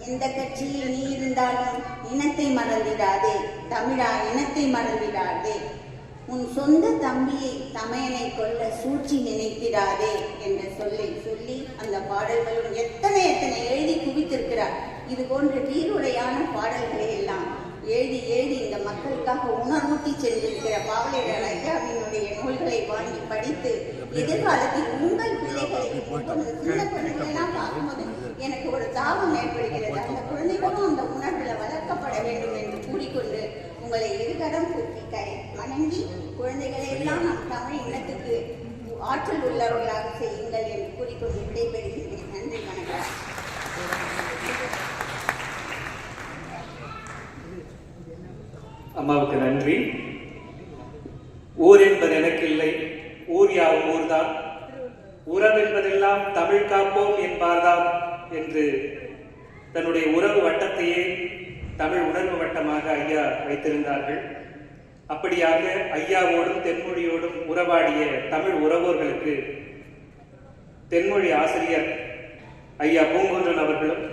எந்த கட்சியில் நீ இருந்தாலும் இனத்தை மறந்திடாதே, தமிழா இனத்தை மறந்திடாதே, உன் சொந்த தம்பியை தமையனை கொல்ல சூழ்ச்சி நினைத்திடாதே என்ற சொல்லை சொல்லி அந்த பாடல்களும் எத்தனை எழுதி குவித்திருக்கிறார். இது போன்ற வீருடையான பாடல்களை எல்லாம் எழுதி இந்த மக்களுக்காக உணர்வூட்டி சென்றிருக்கிற பாவலரேறு ஐயாவினுடைய நூல்களை வாங்கி படித்து எதிர்காலத்தில் உங்கள் பிள்ளைகளை சின்ன குழந்தைகளெல்லாம் பார்க்கும்போது எனக்கு ஒரு தாகம் ஏற்படுகிறது. அந்த குழந்தைகளும் அந்த உணர்வில் வளர்க்கப்பட வேண்டும் என்று கூறிக்கொண்டு உங்களை இருகரம் கூப்பி வணங்கி குழந்தைகளை எல்லாம் நம் தமிழ் இனத்துக்கு ஆற்றல் உள்ளவர்களாக செய்யுங்கள் என்று கூறிக்கொண்டு விடைபெறுகிறேன். நன்றி, வணக்கம். அம்மாவுக்கு நன்றி. ஊர் என்பது எனக்கு இல்லை, ஊர் யாவும் ஊர்தான், உறவு என்பதெல்லாம் தமிழ் காப்போம் என்பார்தாம் என்று தன்னுடைய உறவு வட்டத்தையே தமிழ் உணர்வு வட்டமாக ஐயா வைத்திருந்தார்கள். அப்படியாக ஐயாவோடும் தென்மொழியோடும் உறவாடிய தமிழ் உறவோர்களுக்கு தென்மொழி ஆசிரியர் ஐயா பூங்குன்றன் அவர்களும்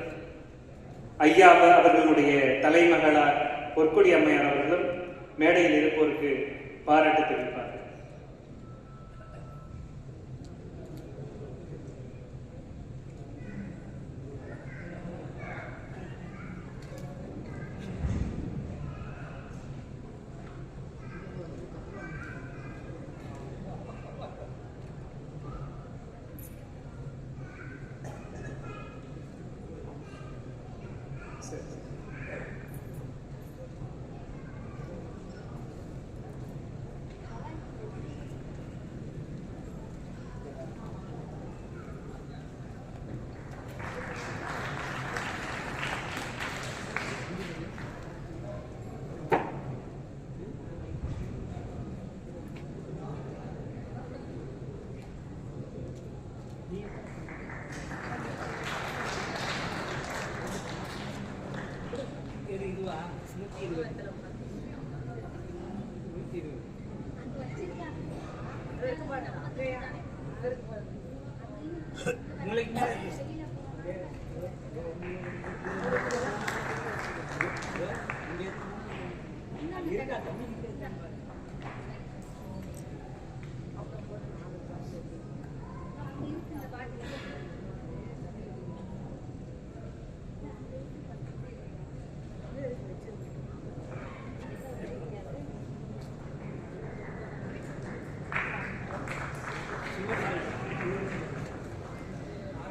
ஐயா அவர்களுடைய தலைமகளார் பொற்கொடி அம்மையார் அவர்களும் மேடையில் இருப்போருக்கு பாராட்டு தெரிவிப்பார்கள்.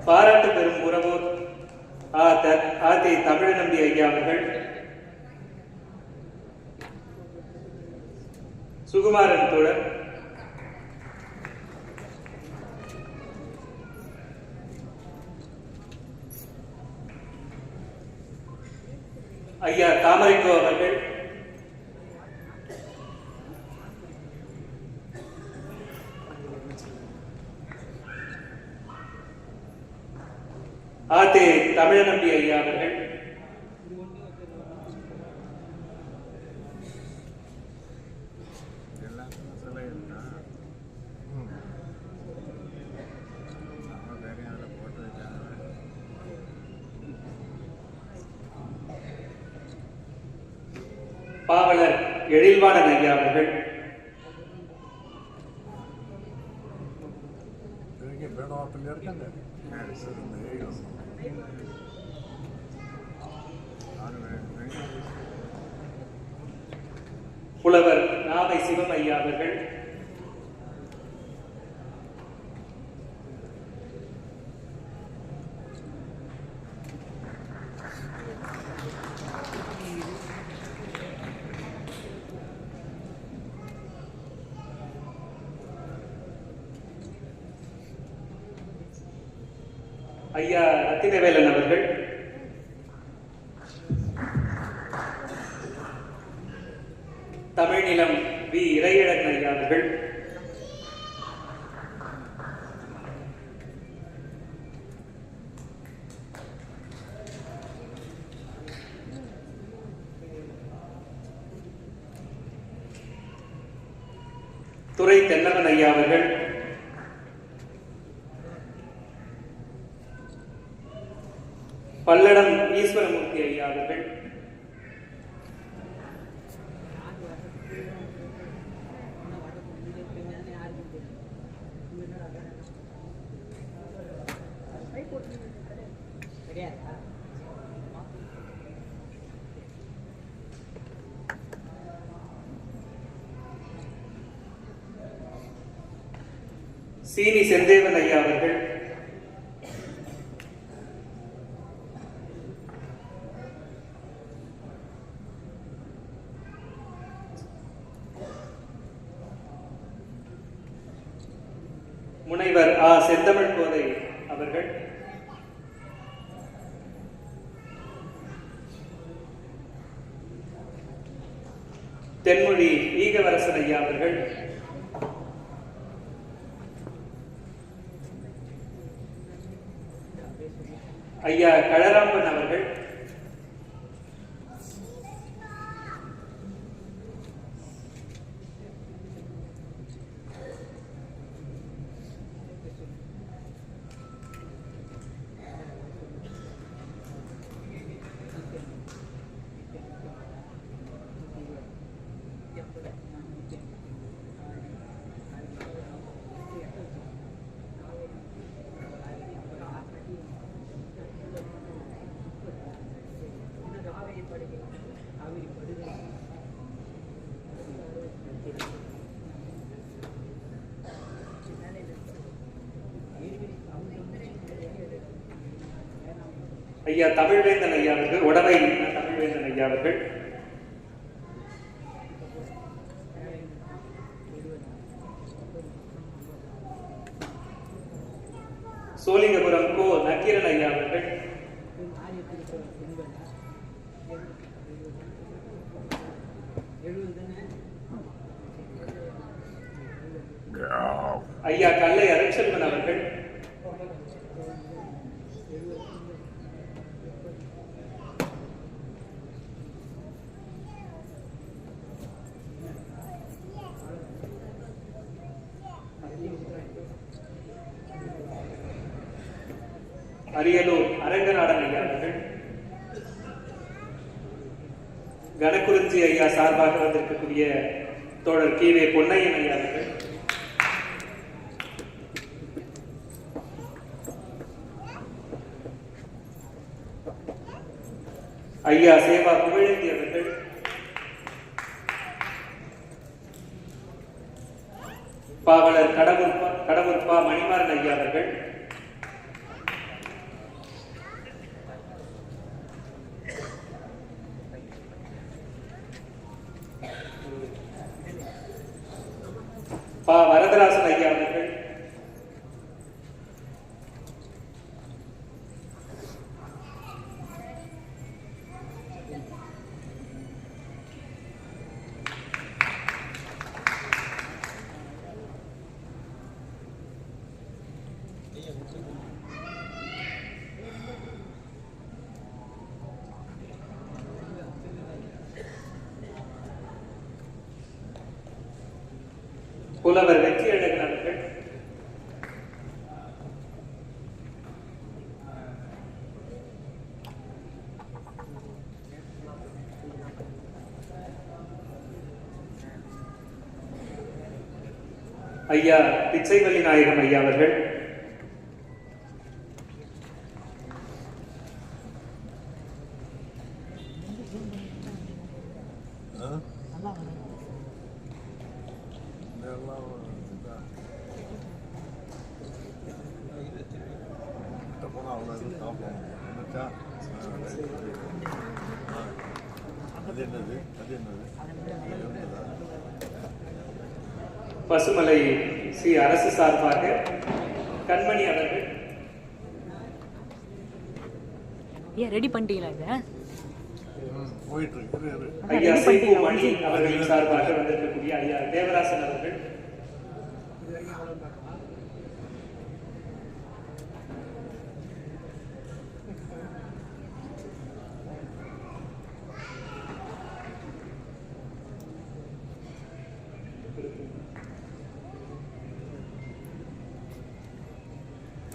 பாராட்டு பெறும் உறவோர் ஆதி தமிழ் நம்பி ஐயா அவர்கள், சுகுமாரன் தோழர், ஐயா தாமரைக்கோ அவர்கள், ஆதி தமிழ் நம்பி ஐயா அவர்கள், பாவலர் எழில்வாணன் ஐயா அவர்கள், புலவர் நாவை சிவம் ஐயா அவர்கள், ஐயா ரத்தினவேலன் அவர்கள், தமிழ்நிலம் வி இறையழகன் ஐயா அவர்கள், துரை தென்னவன் ஐயா அவர்கள், பல்லடம் ஈஸ்வரமூர்த்தி ஐயா அவர்கள், சீனி செந்தேவன் ஐயா அவர்கள், முனைவர் ஆ செந்தமிழ் கோதை அவர்கள், தென்மொழி ஈகவரசன் ஐயா அவர்கள், ஐயா கழராம்பன் அவர்கள், ஐயா தமிழ்வேந்தன் ஐயா அவர்கள், உடவை தமிழ்வேந்தன் ஐயா அவர்கள், சோழிங்கபுரம் கோ நக்கீரன் ஐயா அவர்கள், ஐயா கல்லை அருட்செல்வன் அவர்கள், அரியலூர் அரங்கநாடன் ஐயா அவர்கள், கனக்குறிஞ்சி ஐயா சார்பாக வந்திருக்கக்கூடிய தோழர் கீவே பொன்னையன் ஐயா அவர்கள், ஐயா சேவா புகழேந்தி அவர்கள், பாவலர் கடவுர்பா மணிமாறன் ஐயா அவர்கள், பா வரதராசன் ஐயா அவர்கள், புலவர் வெற்றி அழகன் அவர்கள், ஐயா பிச்சைவள்ளி நாயகம் ஐயா அவர்கள், பசுமலை ஸ்ரீ அரசு சார்பாக கண்மணி அவர்கள், ஏன் ரெடி பண்ணிட்டீங்களா இதை? ஐயா சேப்பு மணி அவர்களின் சார்பாக வந்திருக்கக்கூடிய ஐயா தேவராசன் அவர்கள்,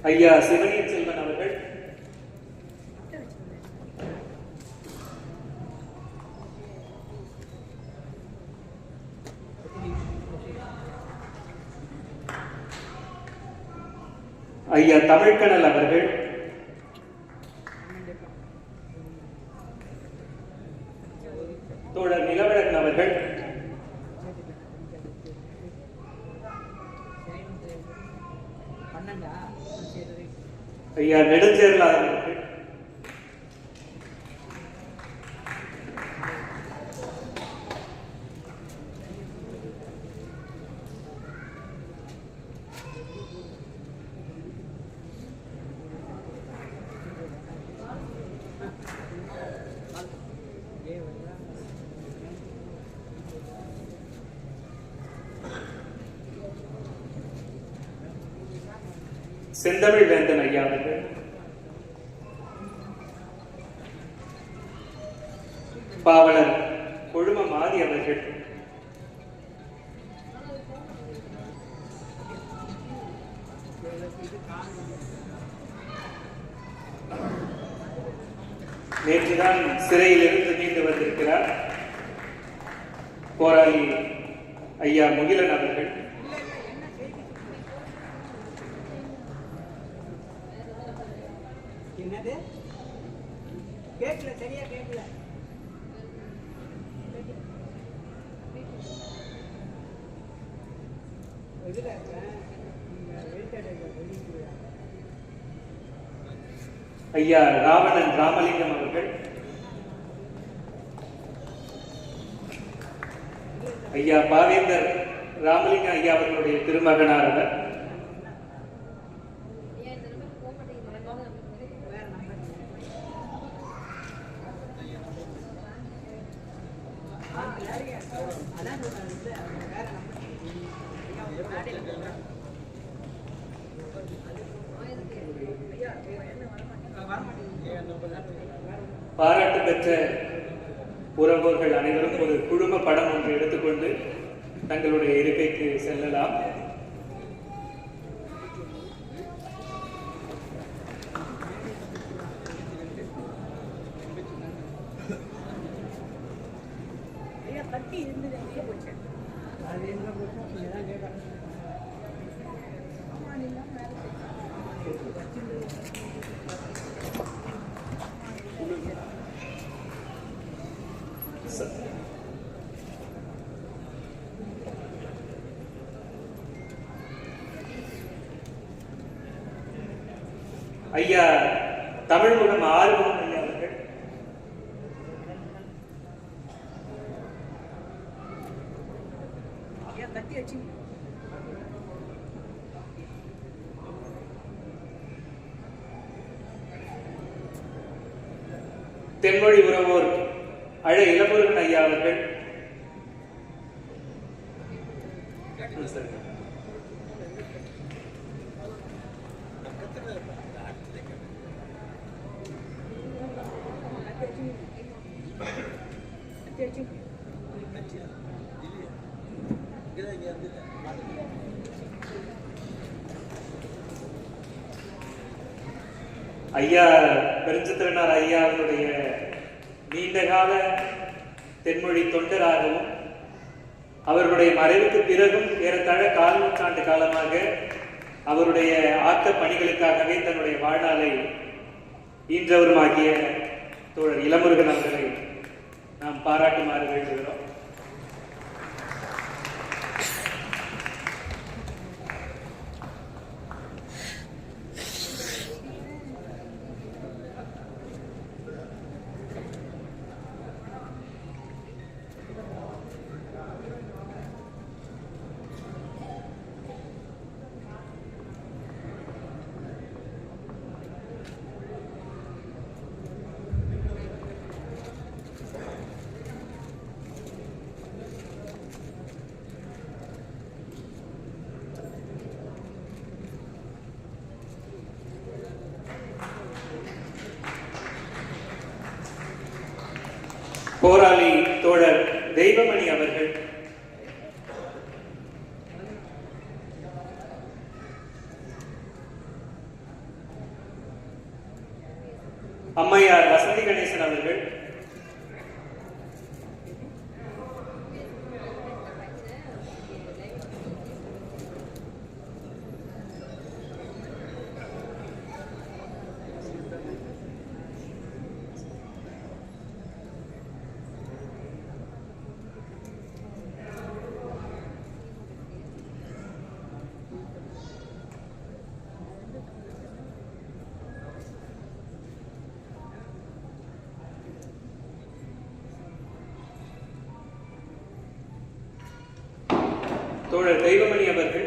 ஐயா சிவனியன் செல்வன் அவர்கள், ஐயா தமிழ்கடல் அவர்கள், தோழர் நிலவழகன் அவர்கள், ஐயா நெடுஞ்சேரலாதன் அவர்கள், செந்தமிழ் வேந்தன் ஐயா அவர்கள், பாவலர் கொழும மாதி அவர்கள், நேற்றுதான் சிறையிலிருந்து மீண்டு வந்திருக்கிறார் போராளி ஐயா முகிலன் அவர்கள், என்னது கேட்கல, சரியா கேட்கல. ஐயா ராவணன் ராமலிங்கம் அவர்கள், ஐயா பாவேந்தர் ராமலிங்க ஐயா அவர்களுடைய திருமகனார் அவர், பாராட்டு பெற்ற உறவோர்கள் அனைவரும் ஒரு குழும படம் ஒன்று எடுத்துக்கொண்டு தங்களுடைய இருக்கைக்கு செல்லலாம். ஐயா தமிழ்முகம் ஆறுமுகம் ஐயா அவர்கள், தென்மொழி உறவோர் அழ இளமுருகன் ஐயா அவர்கள், ஐயா பெருஞ்சித்திரனார் ஐயா அவருடைய நீண்டகால தென்மொழி தொண்டராகவும் அவர்களுடைய மறைவுக்கு பிறகும் ஏறத்தாழ 4 நூற்றாண்டு காலமாக அவருடைய ஆக்க பணிகளுக்காகவே தன்னுடைய வாழ்நாளை ஈன்றவருமாகிய தோழர் இளமுருகன் அவர்களை நாம் பாராட்டுமாறு வேண்டுகிறோம். போராளி தோழர் தெய்வமணி அவர்கள் அம்மையார் வசந்தி கணேசன் அவர்கள் தோழர் தெய்வமணி அவர்கள்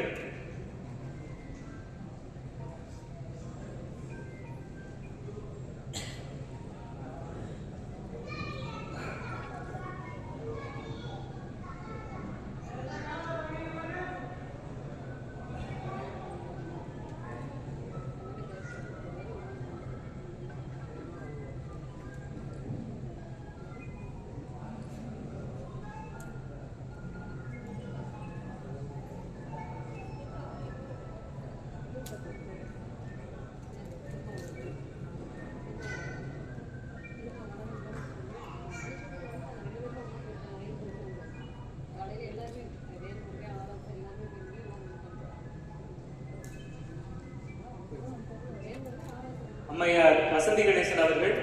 அம்மையார் வசந்தி கணேசன் அவர்கள்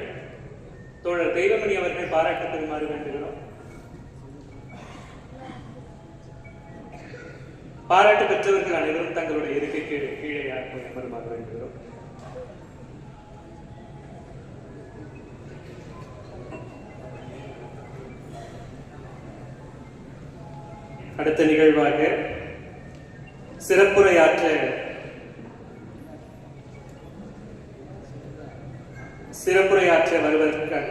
தோழர் தெய்வமணி அவர்கள் பாராட்டு பெறுமாறு வேண்டுகிறோம். பாராட்டு பெற்றவர்கள் அனைவரும் தங்களுடைய இருக்கைக்கு கீழே வருமாறு வேண்டுகிறோம். அடுத்த நிகழ்வாக சிறப்புரையாற்ற வருவதற்காக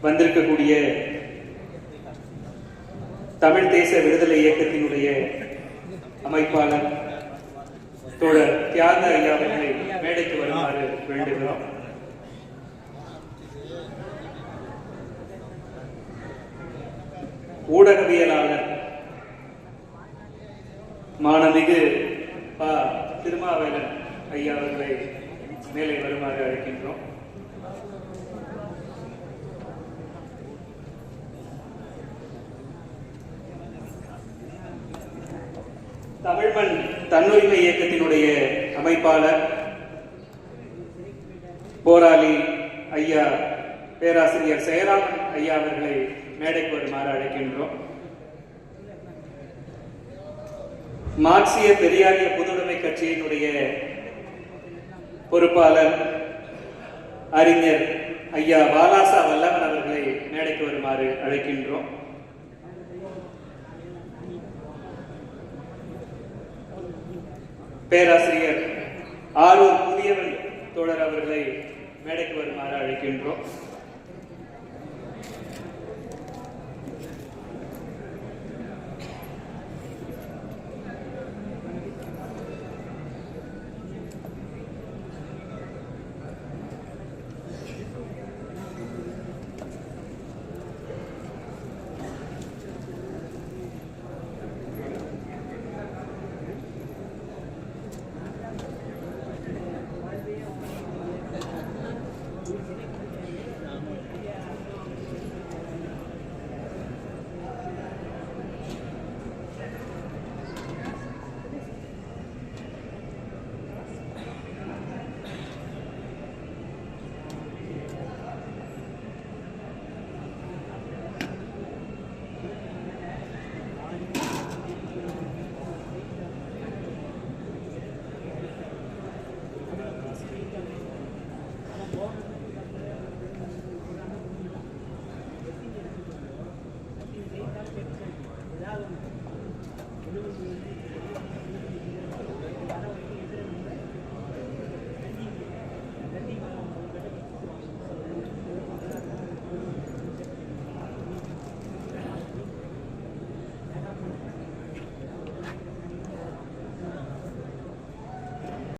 வந்திருக்கக்கூடிய தமிழ் தேச விடுதலை இயக்கத்தினுடைய அமைப்பாளர் தோழர் தியாக ஐயா அவர்களை மேடைக்கு வருமாறு வேண்டுகிறோம். ஊடகவியலாளர் மாணமிகு திருமாவேலன் ஐயா அவர்களை மேலே வருமாறு அழைக்கின்றோம். தமிழ்மண் தன்னுரிமை இயக்கத்தினுடைய அமைப்பாளர் போராளி ஐயா பேராசிரியர் செயராமன் ஐயா அவர்களை மேடைக்கு வருமாறு அழைக்கின்றோம். மார்க்சிய பெரியாரிய பொதுவுடைமை கட்சியினுடைய பொறுப்பாளர் அறிஞர் ஐயா வாலாசா வல்லவன் அவர்களை மேடைக்கு வருமாறு அழைக்கின்றோம். பேராசிரியர் ஆரூர் புதியவன் தோழர் அவர்களை மேடைக்கு வருமாறு அழைக்கின்றோம்.